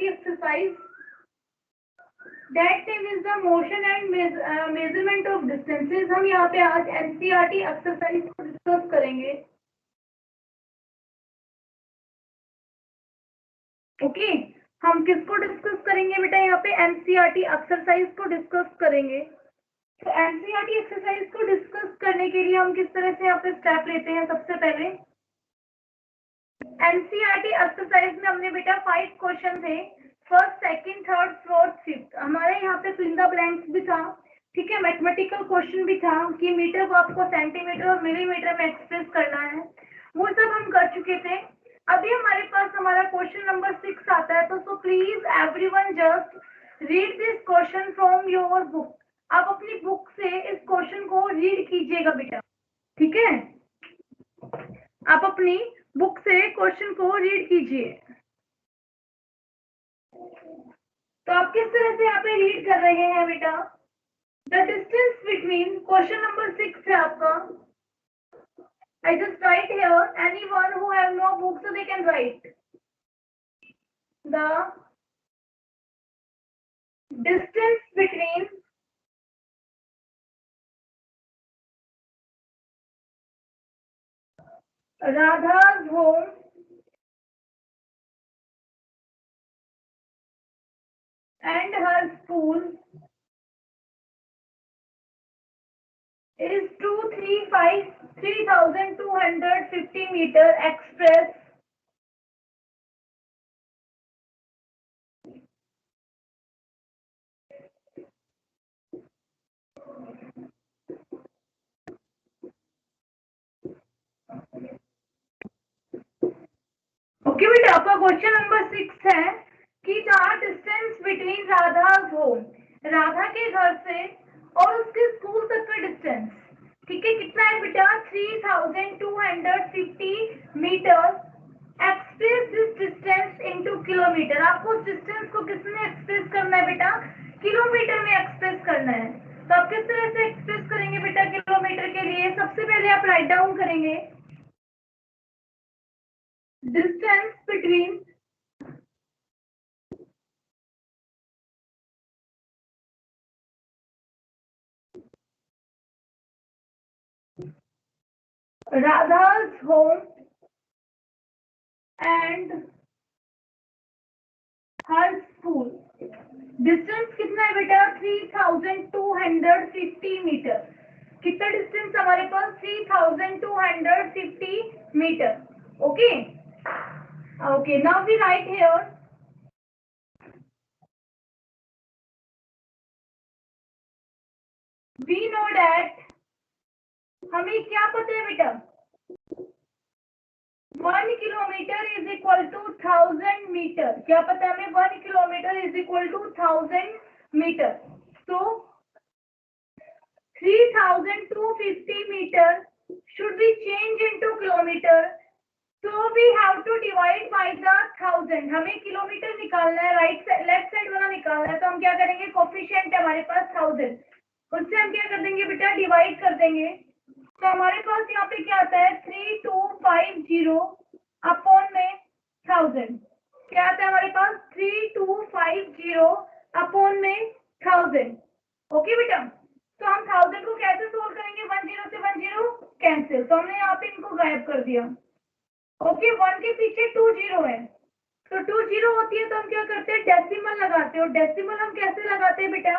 exercise. That name is the motion and measurement of distances. हम यहाँ पे आज NCERT एक्सरसाइज को डिस्कस करेंगे. ओके, हम किसको डिस्कस करेंगे बेटा? यहाँ पे NCERT एक्सरसाइज को डिस्कस करेंगे. तो NCERT एक्सरसाइज को डिस्कस करने के लिए हम किस तरह से यहाँ पे स्टेप लेते हैं? सबसे पहले NCERT एक्सरसाइज में हमने बेटा 5 क्वेश्चन थे. First, second, third, fourth, fifth. हमारे यहाँ पे फिल द ब्लैंक्स भी था. ठीक है, मैथमेटिकल क्वेश्चन भी था कि मीटर को आपको सेंटीमीटर और मिलीमीटर में एक्सप्रेस करना है. वो सब हम कर चुके थे. अभी हमारे पास हमारा क्वेश्चन नंबर 6 आता है. तो so please everyone just read this question from your book. आप अपनी बुक से इस क्वेश्चन को रीड कीजिएगा बेटा. ठीक है, आप अपनी बुक से क्वेश्चन को रीड कीजिए. तो आप किस तरह से यहाँ पे रीड कर रहे हैं बेटा? The distance between, question number 6 है आपका. I just write here, anyone who have no book so they can write. The distance between Radha's home and her school is 3,250 meter express. Okay बेटा, आपका question number 6 है कि the distance between Radha's home, Radha के घर से और उसके school तक का डिस्टेंस. ठीक है, कितना है बेटा? 3,250 metre. Express this distance into kilometre. आपको उस डिस्टेंस को किसमें एक्सप्रेस करना है बेटा? किलोमीटर में एक्सप्रेस करना है. तो आप किस तरह से एक्सप्रेस करेंगे बेटा किलोमीटर के लिए? सबसे पहले आप राइट डाउन करेंगे distance between Radha's home and her school. Distance कितना है बेटा? 3,250 मीटर. कितना डिस्टेंस हमारे पास? 3,250 metre. Okay, okay, now we write here we know that, हमें क्या पता है बेटा? 1 kilometre is equal to 1000 metre. क्या पता है हमें? 1 kilometre is equal to 1000 metre. So 3,250 meter should be changed into kilometer. So we have to divide by the 1000. हमें किलोमीटर निकालना है, राइट लेफ्ट साइड वाला निकालना है. तो हम क्या करेंगे? कोफिशिएंट है हमारे पास 1000, उससे हम क्या कर देंगे बेटा? डिवाइड कर देंगे. तो हमारे पास यहाँ पे क्या आता है? 3250 अपॉन में 1000. क्या आता है हमारे पास? 3250 अपॉन में 1000. ओके बेटा, तो हम 1000 को कैसे सोल्व करेंगे? 10 से 10 कैंसिल. तो हमने यहाँ पे इनको गायब कर दिया. ओके, 1 के पीछे 20 है, तो 20 होती है तो हम क्या करते हैं? डेसिमल लगाते हैं. और डेसिमल हम कैसे लगाते हैं बेटा?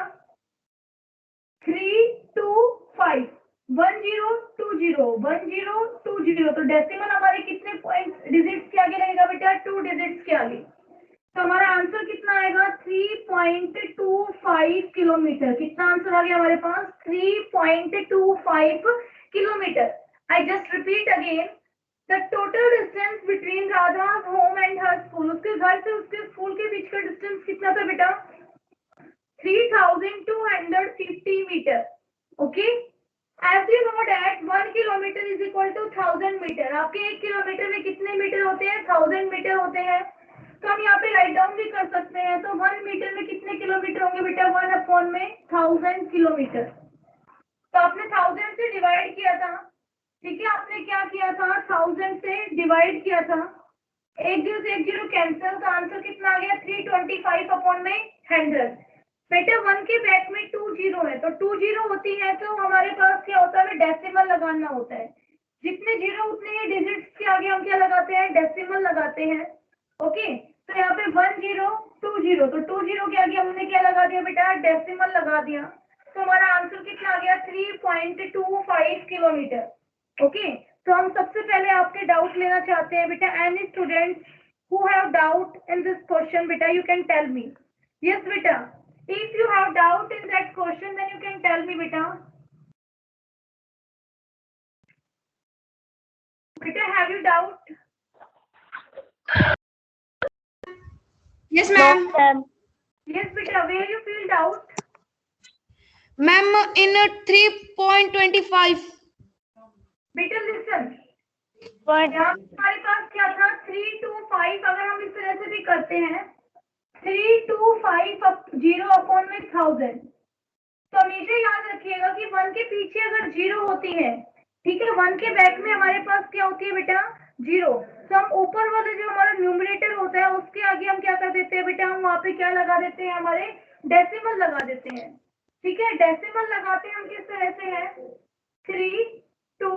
325 1020 तो डेसिमल हमारे कितने पॉइंट डिजिट्स के आगे रहेगा बेटा? 2 डिजिट्स के आगे. तो हमारा आंसर कितना आएगा? 3.25 किलोमीटर. कितना आंसर आ गया हमारे पास? 3.25 kilometre. I just repeat again, the total distance between Radha's home and her school. उसके घर से उसके स्कूल के बीच का डिस्टेंस कितना था बेटा? 3,250 metre. Okay, as you know that 1 kilometre is equal to 1000 metre. आपके 1 किलोमीटर में कितने मीटर होते हैं? 1000 मीटर होते हैं. तो हम यहाँ पे राइट डाउन भी कर सकते हैं. तो 1 मीटर में कितने किलोमीटर होंगे बेटा? 1 अपॉन में 1000 किलोमीटर. तो आपने 1000 से डिवाइड किया था. ठीक है, आपने क्या किया था? 1000 से डिवाइड किया था. एक जीरो कैंसिल, तो आंसर कितना आ गया 325 अपॉन में 100। बेटा 1 के बैक में 2 जीरो है, तो 2 जीरो होती है तो हमारे पास क्या होता है, डेसिमल लगाना होता है। जितने जीरो उतने ही डिजिट्स के आगे हम क्या लगाते हैं, डेसिमल लगाते हैं। ओके, तो यहाँ पे 1 जीरो 2 जीरो, तो 2 जीरो के आगे हमने क्या लगा दिया बेटा, डेसिमल लगा दिया। तो हमारा आंसर कितना आ गया 3.25 किलोमीटर। ओके, तो हम सबसे पहले आपके डाउट लेना चाहते हैं बेटा। Any students who have doubt in this question, beta you can tell me. Yes beta, if you have doubt in that question then you can tell me beta. Beta, have you doubt? Yes, ma'am. No, ma'am. Yes beta, where you feel doubt? Ma'am, in 3.25. बेटा listen, Point. यहाँ हमारे पास क्या था 3 to 5, अगर हम इस तरह से भी करते हैं 3 to 5 0 अपॉन में 1000, तो हमेशा याद रखिएगा कि 1 के पीछे अगर जीरो होती है, ठीक है, 1 के बैक में हमारे पास क्या होती है बेटा, जीरो, तो हम ऊपर वाले जो हमारा न्यूमरेटर होता है उसके आगे हम क्या कर देते हैं बेटा, हम वहां पे क्या लगा देते हैं, हमारे डेसिमल लगा देते हैं। ठीक है, डेसिमल लगाते हैं हम किस तरह से है 3 2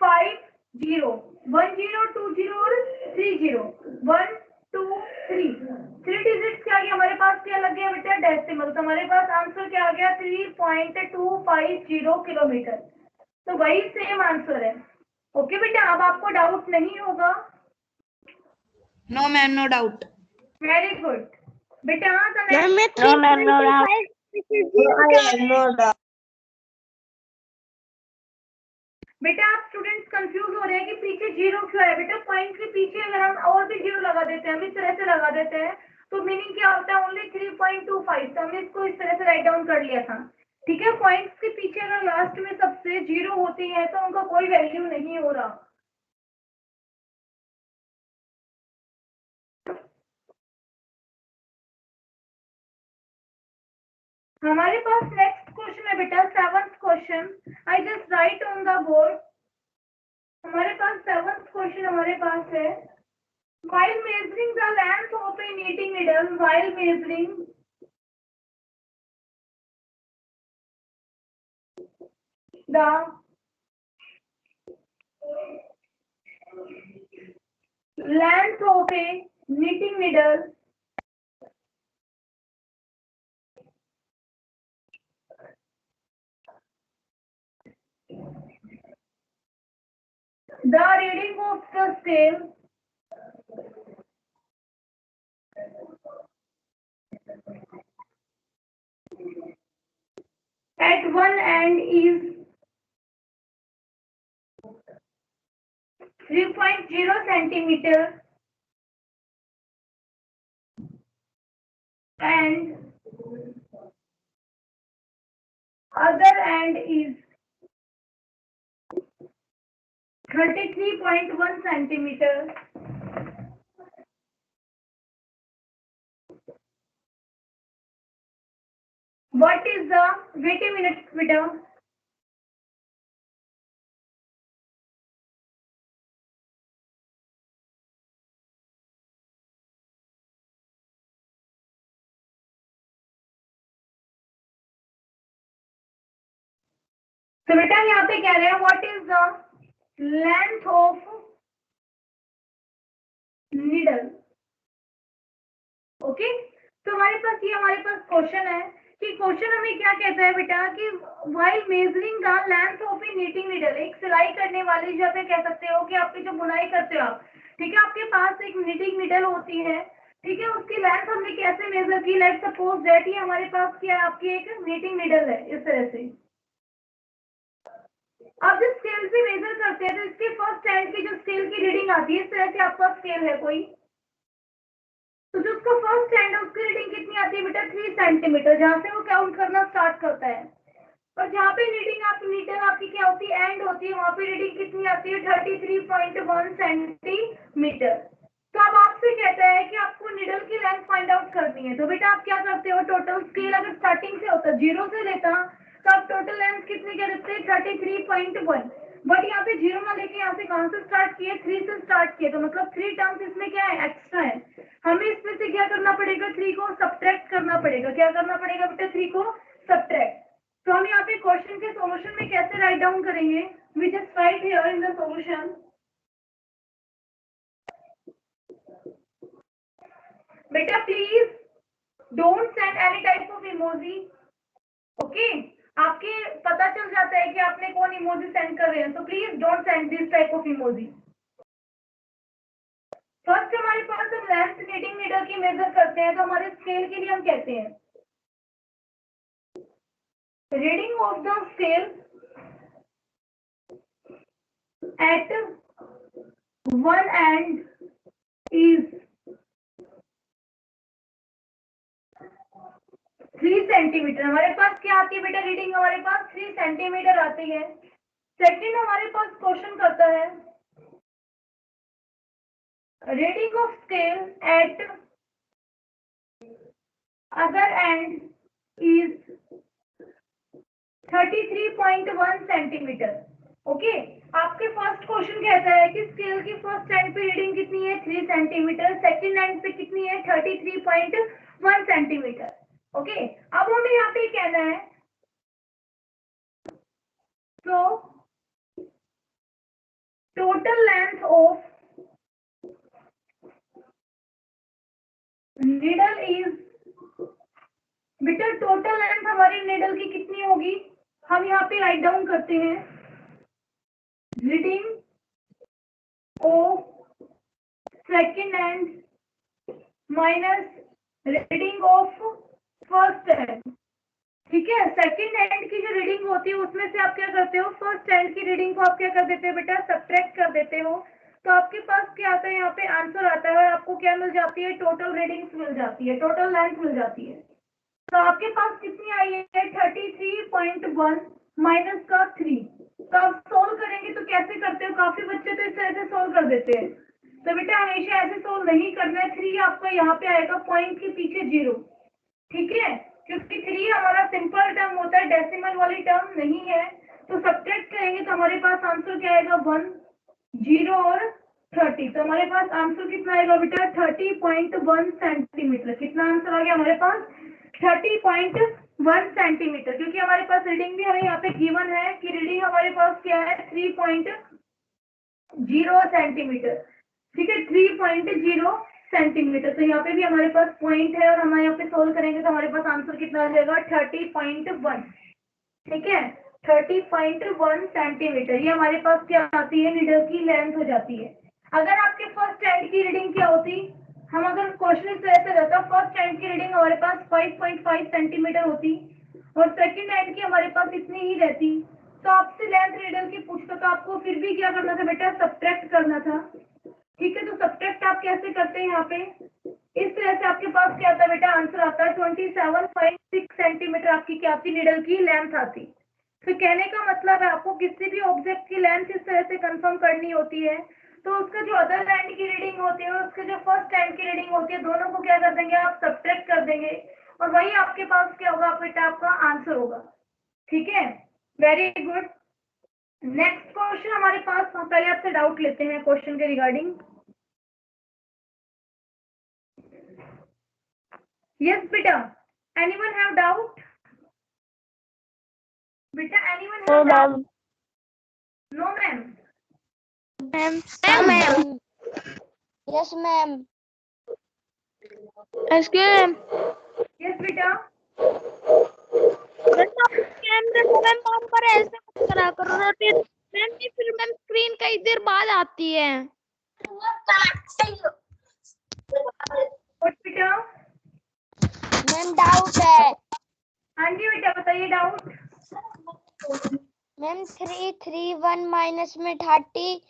5 0, 1 0 2 0 और 3 0, 1 2 3 डिजिट के आगे हमारे पास क्या लग गया बेटा, डेसिमल, तो हमारे पास आंसर क्या आ गया 3.250 किलोमीटर। तो वही सेम आंसर है। ओके बेटा, अब आपको डाउट नहीं होगा? No, ma'am, no doubt. Very good बेटा। No, ma'am, no doubt. No doubt. बेटा आप स्टूडेंट्स कंफ्यूज हो रहे हैं कि पीछे जीरो क्यों है। बेटा पॉइंट के पीछे अगर हम और भी जीरो लगा देते हैं, हम इस तरह से लगा देते हैं, तो मीनिंग क्या होता है, ओनली 3.25, तो हमने इसको इस तरह से राइट डाउन कर लिया था। ठीक है, पॉइंट्स के पीछे अगर लास्ट में सबसे जीरो होती है तो उनका कोई वैल्यू नहीं हो रहा। हमारे पास नेक्स्ट क्वेश्चन है बेटा 7th question. I just right on the board. हमारे पास 7th क्वेश्चन हमारे पास है, while measuring the length of a knitting needle, while measuring the length of a knitting needle, the reading of the scale at one end is 3.0 centimeter and other end is 33.1 centimeter. What is the, wait a minute बेटा, तो बेटा यहाँ पे कह रहे हैं what is the length of needle. Okay, तो हमारे पास ये हमारे पास क्वेश्चन है कि क्वेश्चन हमें क्या कहता है बेटा कि while measuring the length of A knitting needle, एक सिलाई करने वाली जहाँ पे कह सकते हो कि आपकी जो बुनाई करते हो आप, ठीक है, आपके पास एक नीटिंग नीडल होती है, ठीक है, उसकी लेंथ हमने कैसे मेजर की, लेट्स सपोज दैट ये हमारे पास क्या है, आपकी एक नीटिंग नीडल है इस तरह से। अब जब स्केल से मेजर करते हैं तो इसके फर्स्ट एंड की जो स्केल की रीडिंग आती है, इस तरह से आपका स्केल है कोई, तो जो उसका फर्स्ट एंड है उसकी रीडिंग कितनी आती है बेटा 3 सेंटीमीटर, जहां से वो काउंट करना स्टार्ट करता है। और जहाँ पे रीडिंग आपकी नीडल आपकी क्या होती है, एंड होती है, वहां पे रीडिंग कितनी आती है 33.1 सेंटीमीटर। तो अब आपसे कहता है कि आपको नीडल की लेंथ फाइंड आउट करनी है, तो बेटा आप क्या करते हो, टोटल स्केल अगर स्टार्टिंग से होता जीरो से लेता तो आप टोटल लेंथ कितनी कर देते 33.1, बट यहाँ पे 0 ना लेके यहाँ से कहाँ से स्टार्ट किए, 3 से स्टार्ट किए, तो मतलब 3 टर्म्स इसमें क्या है, एक्स्ट्रा है। हमें इसमें से क्या करना पड़ेगा, 3 को सब्ट्रैक्ट करना पड़ेगा। क्या करना पड़ेगा बेटा, 3 को सब्ट्रैक्ट। तो हम यहाँ पे क्वेश्चन के सॉल्यूशन में कैसे राइट डाउन करेंगे, we just write here in the solution. बेटा please don't send any type of emoji, okay. आपके पता चल जाता है कि आपने कौन इमोजी सेंड कर रहे हैं, तो please don't send this type of emoji. First हमारे पास हम लेंथ नीडिंग नीडल की मेजर करते हैं, तो हमारे स्केल के लिए हम कहते हैं reading of the scale eight one and is 3 centimetre. हमारे पास क्या आती है बेटा रीडिंग, हमारे पास 3 सेंटीमीटर आती है। सेकंड हमारे पास क्वेश्चन करता है reading of scale eight other and is 33.1 centimetre, okay. आपके फर्स्ट क्वेश्चन कहता है कि स्केल की फर्स्ट एंड पे रीडिंग कितनी है, 3 सेंटीमीटर, सेकंड एंड पे कितनी है, 33.1 सेंटीमीटर, ओके। अब हमें यहाँ पे कहना है so total length of needle is, बेटा टोटल लेंथ हमारी needle की कितनी होगी, हम यहाँ पे राइट डाउन करते हैं reading of second and minus reading of first and, ठीक है। सेकंड एंड की जो रीडिंग होती है उसमें से आप क्या करते हो, फर्स्ट एंड की रीडिंग को आप क्या कर देते हो बेटा, सब्ट्रैक्ट कर देते हो। तो आपके पास क्या आता है, यहाँ पे आंसर आता है और आपको क्या मिल जाती है, टोटल रीडिंग्स मिल जाती है, टोटल लेंथ मिल जाती है। तो आपके पास कितनी आई है, 33.1 माइनस का 3। तो आप सोल्व करेंगे तो कैसे करते हो, काफी बच्चे तो इस तरह से सोल्व कर देते हैं। तो बेटा हमेशा ऐसे सोल्व नहीं करना है। 3 आपका यहाँ पे आएगा पॉइंट के पीछे 0, ठीक है, क्योंकि 3 हमारा सिंपल टर्म होता है, डेसिमल वाली टर्म नहीं है। तो सब्ट्रैक्ट करेंगे तो हमारे पास आंसर क्या आएगा, 1, 0 और 30। तो हमारे पास आंसर कितना आएगा बेटा, 30.1 सेंटीमीटर। कितना आंसर आ गया हमारे पास, 30.1 सेंटीमीटर, क्योंकि हमारे पास रीडिंग भी हमें यहाँ पे गिवन है कि रीडिंग हमारे पास क्या है, 3.0 सेंटीमीटर, ठीक है, 3.0 सेंटीमीटर। तो यहाँ पे भी हमारे पास पॉइंट है और हम यहाँ पे सोल्व करेंगे तो हमारे पास आंसर कितना आ जाएगा, 30.1, ठीक है, 30.1 सेंटीमीटर। ये हमारे पास क्या आती है, नीडल की लेंथ हो जाती है। अगर आपके फर्स्ट एंड की रीडिंग क्या होती, हम अगर क्वेश्चन इस तरह से रहता, फर्स्ट एंड की रीडिंग हमारे पास 5.5 सेंटीमीटर होती और सेकंड एंड की हमारे पास इतनी ही रहती, तो आपसे लेंथ नीडल की पूछता तो आपको फिर भी क्या करना था बेटा, सब्ट्रैक्ट करना था, ठीक है। तो सब्ट्रैक्ट आप कैसे करते हैं, यहाँ पे इस तरह से आपके पास क्या आता है बेटा, आंसर आता है 27.6 सेंटीमीटर आपकी क्या आती, नीडल की लेंथ आती। तो कहने का मतलब है आपको किसी भी ऑब्जेक्ट की लेंथ इस तरह से कंफर्म करनी होती है, तो उसका जो अदर एंड की रीडिंग होती है और उसके जो फर्स्ट एंड की रीडिंग होती है, दोनों को क्या कर देंगे आप, सब्ट्रैक्ट कर देंगे और वही आपके पास क्या होगा बेटा, आपका आंसर होगा, ठीक है। Very good. नेक्स्ट क्वेश्चन हमारे पास, पहले आपसे डाउट लेते हैं क्वेश्चन के रिगार्डिंग। यस बेटा, एनीवन हैव डाउट, बेटा anyone have doubt, no ma'am, ma'am ma'am yes ma'am ma'am yes बेटा, कैमरे को मैम ऑन पर ऐसे मत करा करो, रोटेट मैम जी, फिर मैम स्क्रीन कई देर बाद आती है। और बेटा, मैम डाउट है हाँ जी बेटा बताइए डाउट। मैम 331 माइनस में 30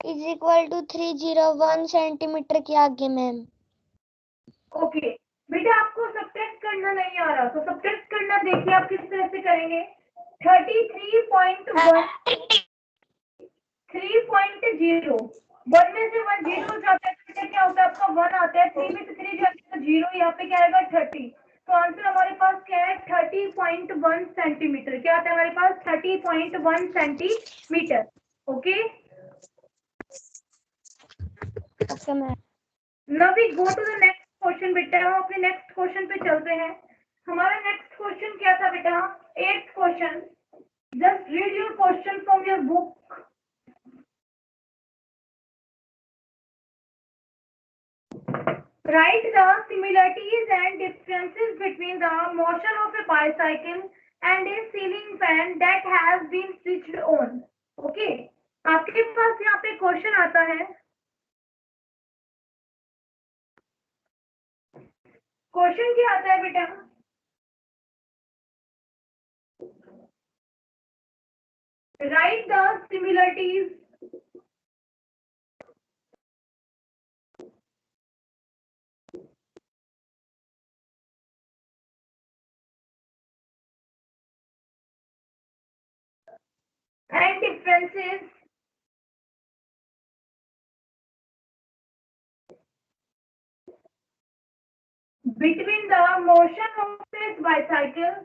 इज इक्वल टू 301 सेंटीमीटर के आगे मैम। ओके बेटा, आपको सब्ट्रैक्ट करना नहीं आ रहा तो सब्ट्रैक्ट करना देखिए आप किस तरह से करेंगे। 33.1 3.0, 1 में से 1 0 जाता है तो क्या होता है आपका 1 आता है, 3 में से 3 जाता है तो 0, यहाँ पे क्या आएगा 30। तो आंसर हमारे पास क्या है 30.1 सेंटीमीटर। क्या आता है हमारे पास 30.1 centimetre. Okay okay ma'am. Now we go to the next question बेटा। हम अपने नेक्स्ट क्वेश्चन पे चलते हैं। हमारा नेक्स्ट क्वेश्चन क्या था बेटा? 8th question. Just read your question from your book. Write the similarities and differences between the motion of a bicycle and a ceiling fan that has been switched on. Okay, आपके पास यहाँ पे question आता है। Question क्या आता है बेटा? Write the similarities and differences between the motion of this bicycle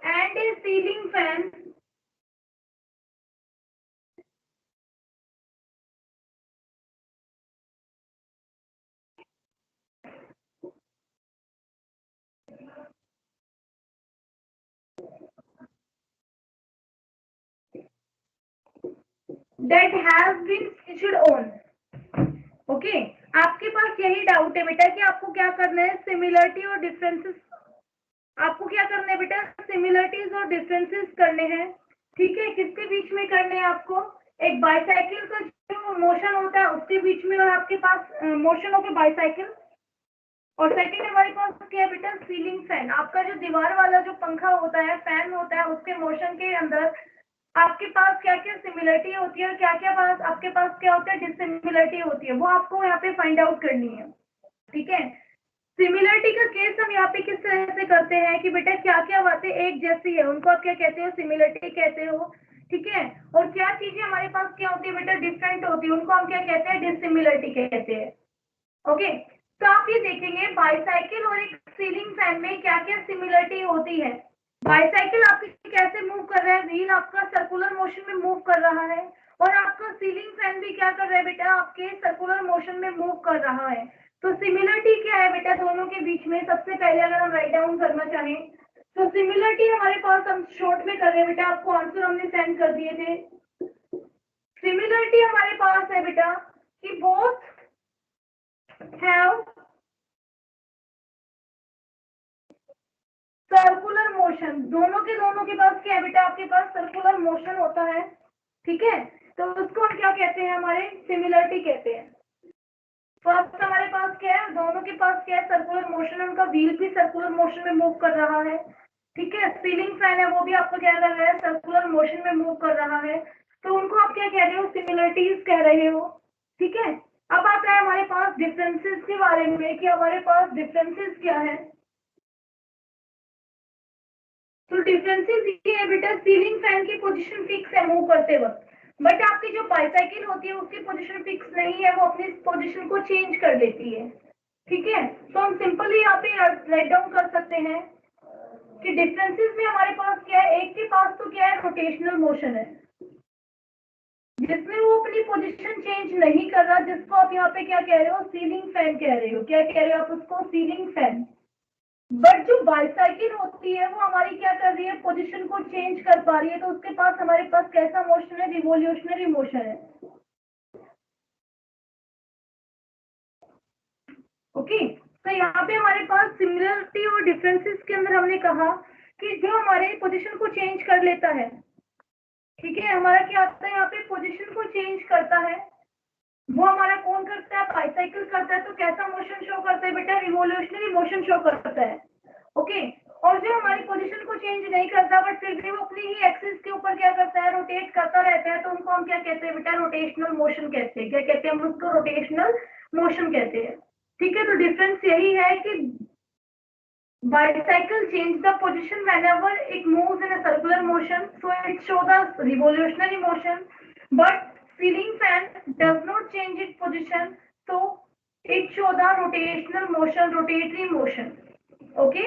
and a ceiling fan that has been switched on. Okay आपके पास यही डाउट है बेटा कि आपको क्या करना है, सिमिलरिटी और डिफरेंसेस। आपको क्या करना है बेटा? सिमिलरिटीज और डिफरेंसेस करने हैं। ठीक है, किसके बीच में करने हैं आपको? एक बाईसाइकिल का जो मोशन होता है उसके बीच में, और आपके पास मोशन ऑफ ए बाईसाइकिल। और सेकंड हमारे पास क्या है बेटा? Ceiling fan. आपका जो दीवार वाला जो पंखा होता है, फैन होता है, उसके मोशन के अंदर आपके पास क्या क्या सिमिलरिटी होती है और क्या क्या पास आपके पास क्या होता है, डिससिमिलरिटी होती है। वो आपको यहाँ पे फाइंड आउट करनी है। ठीक है, सिमिलरिटी का केस हम यहाँ पे किस तरह से करते हैं कि बेटा क्या क्या बातें एक जैसी है उनको आप क्या कहते हो? सिमिलरिटी कहते हो। ठीक है, और क्या चीजें हमारे पास क्या होती है बेटा? डिफरेंट होती है, उनको हम क्या कहते हैं? डिससिमिलरिटी कहते हैं। ओके, तो आप ये देखेंगे बाईसाइकिल और एक सीलिंग फैन में क्या क्या सिमिलरिटी होती है। बाईसाइकिल आपकी कैसे मूव कर रहा है? व्हील आपका सर्कुलर मोशन में मूव कर रहा है, और आपका सीलिंग फैन भी क्या कर रहा है बेटा? आपके सर्कुलर मोशन में मूव कर रहा है। तो सिमिलरिटी क्या है बेटा दोनों के बीच में? सबसे पहले अगर हम राइट डाउन करना चाहें तो सिमिलरिटी हमारे पास, हम शॉर्ट में कर रहे हैं बेटा, आपको आंसर हमने सेंड कर दिए थे। सिमिलरिटी हमारे पास है बेटा कि बोथ हैव सर्कुलर मोशन। दोनों के पास क्या है बेटा? आपके पास सर्कुलर मोशन होता है। ठीक है, तो उसको हम क्या कहते हैं? हमारे सिमिलरिटी कहते हैं। फर्स्ट हमारे पास क्या है? दोनों के पास क्या है? सर्कुलर मोशन है, उनका व्हील भी सर्कुलर मोशन में मूव कर रहा है। ठीक है, सीलिंग फैन है, वो भी आपको क्या कर रहा है? सर्कुलर मोशन में मूव कर रहा है। तो उनको आप क्या कह रहे हो? सिमिलरिटीज कह रहे हो। ठीक है, अब आता है हमारे पास डिफरेंसेस के बारे में कि हमारे पास डिफरेंसेस क्या है। तो डिफरेंसेस ये है बेटा, सीलिंग फैन की पोजीशन फिक्स है मूव करते वक्त, बट आपकी जो बाईसाइकिल होती है उसकी पोजीशन फिक्स नहीं है, वो अपनी पोजीशन को चेंज कर लेती है। ठीक है, तो हम सिंपली यहाँ पे राइट डाउन कर सकते हैं कि डिफरेंसेस में हमारे पास क्या है? एक के पास तो क्या है? रोटेशनल मोशन है, जिसमें वो अपनी पोजीशन चेंज नहीं कर रहा, जिसको आप यहाँ पे क्या कह रहे हो? सीलिंग फैन कह रहे हो। क्या कह रहे हो आप उसको? Ceiling fan. बट जो बाईसाइकिल होती है वो हमारी क्या कर रही है? पोजीशन को चेंज कर पा रही है, तो उसके पास हमारे पास कैसा मोशन है? रिवोल्यूशनरी मोशन है। ओके, तो यहाँ पे हमारे पास सिमिलरिटी और डिफरेंसेस के अंदर हमने कहा कि जो हमारे पोजीशन को चेंज कर लेता है। ठीक है, हमारा क्या आता है यहाँ पे? पोजीशन को चेंज करता है, वो हमारा कौन करता है? बाईसाइकिल करता है। तो कैसा मोशन शो करता है बेटा? रिवोल्यूशनरी मोशन शो करता है। ओके, और जो हमारी पोजीशन को चेंज नहीं करता बट फिर भी वो अपनी ही एक्सिस के ऊपर क्या करता है? रोटेट करता रहता है, तो उनको हम क्या कहते हैं बेटा? रोटेशनल मोशन कहते हैं। क्या कहते हैं हम उसको? रोटेशनल मोशन कहते हैं। ठीक है, तो डिफरेंस यही है कि bicycle change the position whenever it moves in a circular motion, so it shows the revolutionary motion, but ceiling fan does not change its position, so it show the rotational motion, rotatory motion. Okay,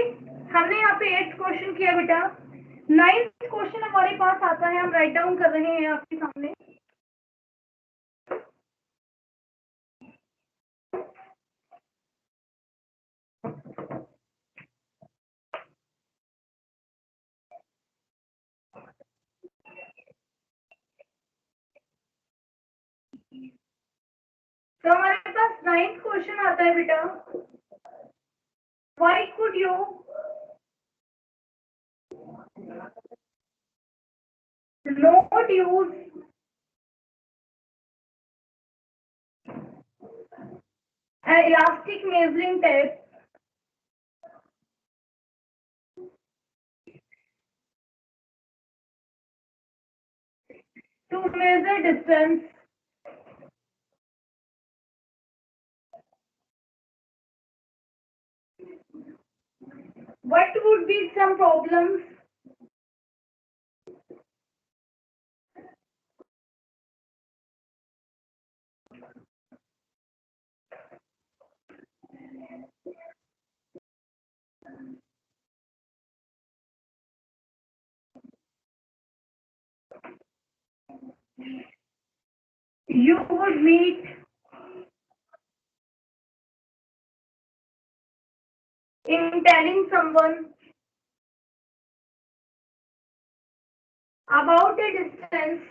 हमने यहाँ पे 8th question किया बेटा। 9th question हमारे पास आता है, हम write down कर रहे हैं आपके सामने। तो हमारे पास 9th क्वेश्चन आता है बेटा, why could you not use an elastic measuring tape to measure distance what would be some problems? You would meet in telling someone about a distance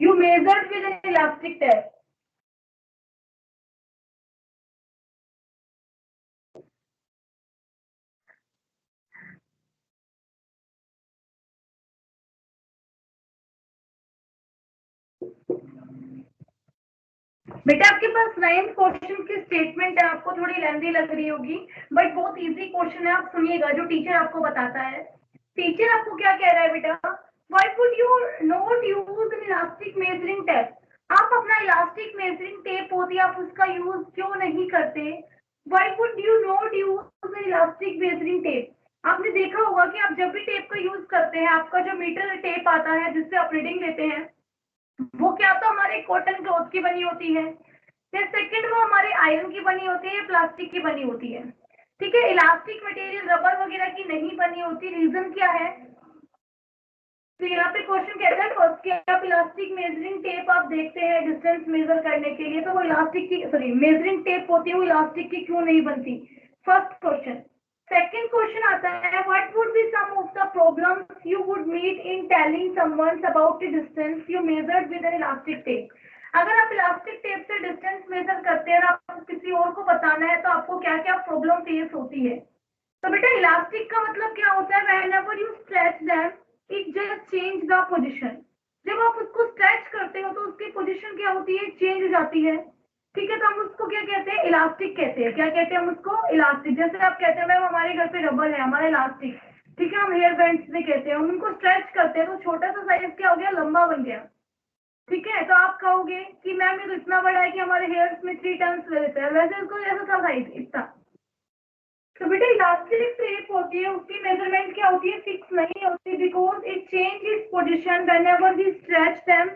you measured with an elastic tape. बेटा आपके पास 9th question की statement है, आपको थोड़ी lengthy लग रही होगी, but बहुत इजी क्वेश्चन है। आप सुनिएगा जो टीचर आपको बताता है। टीचर आपको क्या कह रहा है बेटा, why would you not use N elastic measuring tape? आप अपना इलास्टिक मेजरिंग टेप होती है, आप उसका यूज क्यों नहीं करते? Why would you not use N elastic measuring tape? आपने देखा होगा कि आप जब भी टेप का यूज करते हैं, आपका जो मीटर टेप आता है जिससे आप रीडिंग लेते हैं, वो क्या तो हमारे कॉटन क्लॉथ की बनी होती है, फिर सेकंड वो हमारे आयरन की बनी होती है या प्लास्टिक की बनी होती है। ठीक है, इलास्टिक मटेरियल रबर वगैरह की नहीं बनी होती। रीजन क्या है? तो यहाँ पे क्वेश्चन कहता है फर्स्ट कि आप इलास्टिक मेजरिंग टेप आप देखते हैं डिस्टेंस मेजर करने के लिए, तो वो इलास्टिक की मेजरिंग टेप होती है, वो इलास्टिक की क्यों नहीं बनती? First question. सेकंड क्वेश्चन आता है, what would be some of the problems you would meet in telling someone about the distance you measured with an elastic tape? अगर आप इलास्टिक टेप से डिस्टेंस मेजर करते हैं और आपको किसी और को बताना है, तो आपको क्या क्या प्रॉब्लम फेस होती है? तो बेटा इलास्टिक का मतलब क्या होता है, whenever you stretch them it just change the position. जब आप उसको स्ट्रेच करते हो तो उसकी पोजीशन क्या होती है, चेंज हो जाती है। ठीक है, तो हम उसको क्या कहते हैं, इलास्टिक कहते हैं। क्या कहते हैं हम उसको? इलास्टिक। जैसे आप कहते हैं मैम हमारे घर पे रबर है, हमारा इलास्टिक। ठीक है, हम हेयर बैंड्स भी कहते हैं, हम उनको स्ट्रेच करते हैं तो छोटा सा साइज क्या हो गया, लंबा बन गया। ठीक है, तो आप कहोगे कि मैम ये तो इतना बड़ा है कि हमारे हेयर्स में 3 टर्न्स ले लेते हैं, वैसे इसको ऐसा था साइज इतना। तो बेटा इलास्टिक टेप होती है, उसकी मेजरमेंट क्या होती है, फिक्स नहीं होती, because it change its position whenever we stretch them.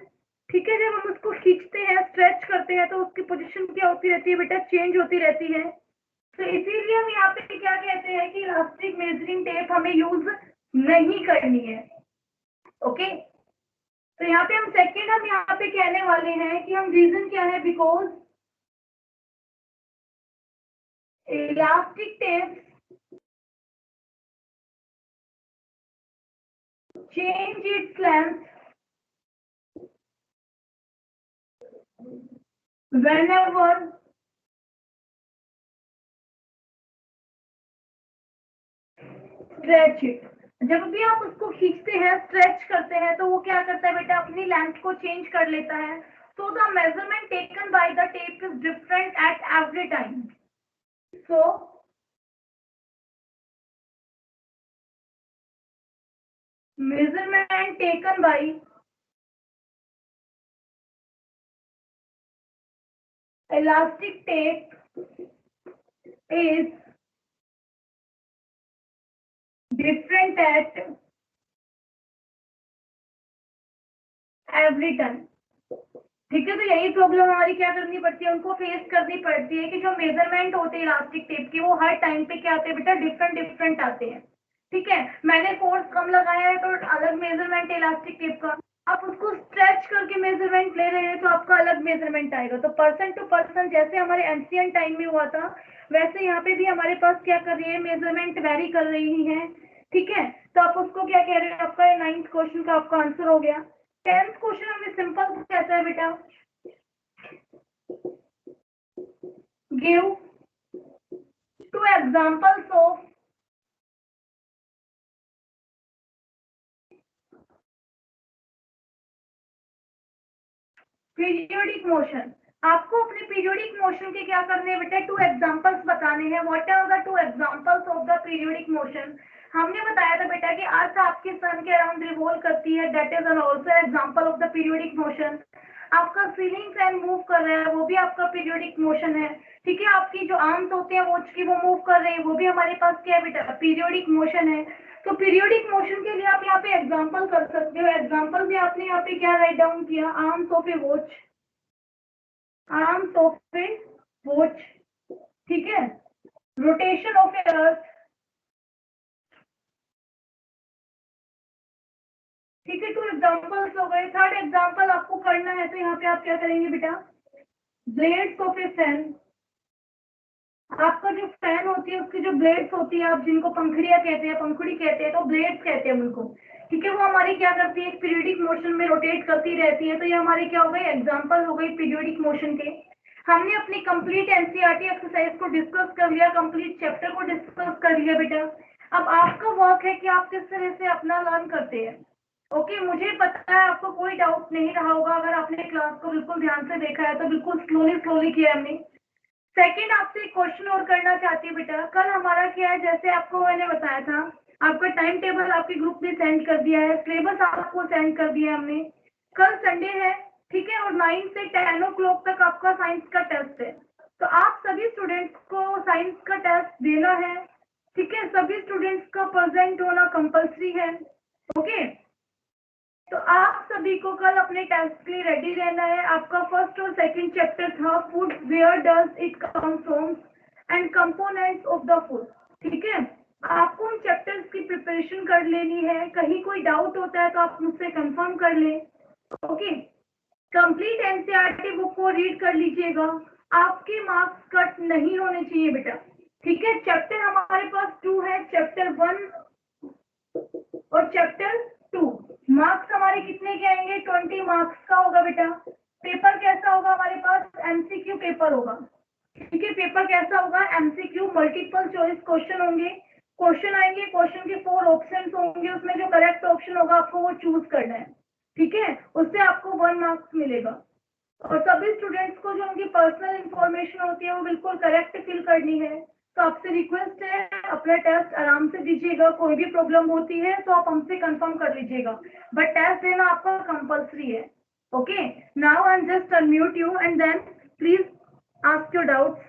ठीक है, जब हम उसको खींचते हैं, स्ट्रेच करते हैं, तो उसकी पोजीशन क्या होती रहती है बेटा, चेंज होती रहती है। तो इसीलिए हम यहाँ पे क्या कहते हैं कि इलास्टिक मेजरिंग टेप हमें यूज नहीं करनी है। ओके, तो यहाँ पे हम सेकेंड हम यहाँ पे कहने वाले हैं कि हम रीजन क्या है, because elastic tape change its length whenever stretch it। जब भी आप उसको खींचते हैं, स्ट्रेच करते हैं, तो वो क्या करता है बेटा, अपनी लेंथ को चेंज कर लेता है। So the measurement taken by the tape is different at every time. So measurement taken by elastic tape is different at every turn. ठीक है, तो यही प्रॉब्लम हमारी क्या करनी पड़ती है, उनको फेस करनी पड़ती है कि जो मेजरमेंट होते हैं इलास्टिक टेप के वो हर टाइम पे क्या आते हैं बेटा, डिफरेंट आते हैं. ठीक है, मैंने फोर्स कम लगाया है तो अलग मेजरमेंट इलास्टिक टेप का, आप उसको स्ट्रेच करके मेजरमेंट ले रहे हैं तो आपका अलग मेजरमेंट आएगा. तो पर्सन टू पर्सन जैसे हमारे एंशिएंट टाइम में हुआ था वैसे यहाँ पे भी हमारे पास क्या कर रही है, मेजरमेंट वेरी कर रही है. ठीक है, तो आप उसको क्या कह रहे हैं, आपका 9th क्वेश्चन का आपका आंसर हो गया. 10th क्वेश्चन हमें सिंपल कहता है बेटा, give 2 examples of periodic motion. आपको अपने पीरियोडिक मोशन के क्या करने हैं बेटा, 2 एग्जांपल्स बताने हैं. What are the 2 examples of the periodic motion. हमने बताया था बेटा कि अर्थ आपके सन के अराउंड रिवॉल्व करती है, that is an also example of the periodic motion. आपका सीलिंग फैन मूव कर रहा है वो भी आपका पीरियोडिक मोशन है. ठीक है, आपकी जो आर्म्स होते हैं वॉच की वो मूव कर रहे हैं, वो भी हमारे पास क्या है बेटा, पीरियोडिक मोशन है. तो पीरियोडिक मोशन के लिए आप यहाँ पे एग्जांपल कर सकते हो. एग्जांपल भी आपने यहाँ पे क्या राइट डाउन किया, arms of A watch, arms of A watch. ठीक है, रोटेशन ऑफ ए अर्थ. ठीक है, 2 एग्जांपल्स हो गए. 3rd एग्जांपल आपको करना है तो यहाँ पे आप क्या करेंगे बेटा, ब्लेड्स ऑफ ए फैन. आपका जो फैन होती है उसकी जो ब्लेड्स होती है, आप जिनको पंखुड़ियां कहते हैं, पंखुड़ी कहते हैं, तो ब्लेड्स कहते हैं उनको. ठीक है, वो हमारी क्या करती है, एक पीरियोडिक मोशन में रोटेट करती रहती है. तो ये हमारी क्या हो गई, एग्जांपल हो गई पीरियोडिक मोशन के. हमने अपनी कंप्लीट एनसीईआरटी एक्सरसाइज को डिस्कस कर लिया, कंप्लीट चैप्टर को डिस्कस कर लिया बेटा. अब आपका वर्क है कि आप किस तरह से अपना लर्न करते हैं. ओके, मुझे पता है आपको कोई डाउट नहीं रहा होगा. अगर आपने क्लास को बिल्कुल ध्यान से देखा है तो बिल्कुल स्लोली किया हमने. सेकंड, आपसे एक क्वेश्चन और करना चाहती हूँ बेटा. कल हमारा क्या है, जैसे आपको मैंने बताया था, आपका टाइम टेबल आपके ग्रुप में सेंड कर दिया है, सिलेबस आपको सेंड कर दिया है हमने. कल संडे है, ठीक है, और 9 से 10 o'clock तक आपका साइंस का टेस्ट है. तो आप सभी स्टूडेंट्स को साइंस का टेस्ट देना है. ठीक है, सभी स्टूडेंट्स का प्रेजेंट होना कंपल्सरी है. ओके, तो आप सभी को कल अपने टेस्ट के लिए रेडी रहना है. आपका फर्स्ट और सेकंड चैप्टर था food, where does it come from and components of the food. ठीक है, आपको उन चैप्टर्स की प्रिपरेशन कर लेनी है. कहीं कोई डाउट होता है तो आप मुझसे कंफर्म कर लें. ओके, कंप्लीट एनसीईआरटी बुक को रीड कर लीजिएगा. आपके मार्क्स कट नहीं होने चाहिए बेटा. ठीक है, चैप्टर हमारे पास 2 है, चैप्टर 1 और चैप्टर 2. मार्क्स हमारे कितने के आएंगे, 20 मार्क्स का होगा बेटा. पेपर कैसा होगा हमारे पास, एमसीक्यू पेपर होगा. ठीक है, पेपर कैसा होगा, एमसीक्यू, मल्टीपल चॉइस क्वेश्चन होंगे. क्वेश्चन आएंगे, क्वेश्चन के 4 ऑप्शंस होंगे, उसमें जो करेक्ट ऑप्शन होगा आपको वो चूज करना है. ठीक है, उससे आपको 1 मार्क्स मिलेगा. और सभी स्टूडेंट्स को जो उनकी पर्सनल इंफॉर्मेशन होती है वो बिल्कुल करेक्ट फिल करनी है. तो आपसे रिक्वेस्ट है, अपना टेस्ट आराम से दीजिएगा. कोई भी प्रॉब्लम होती है तो आप हमसे कंफर्म कर लीजिएगा, बट टेस्ट देना आपका कंपल्सरी है. Okay, now I am just unmute you and then please ask your doubts.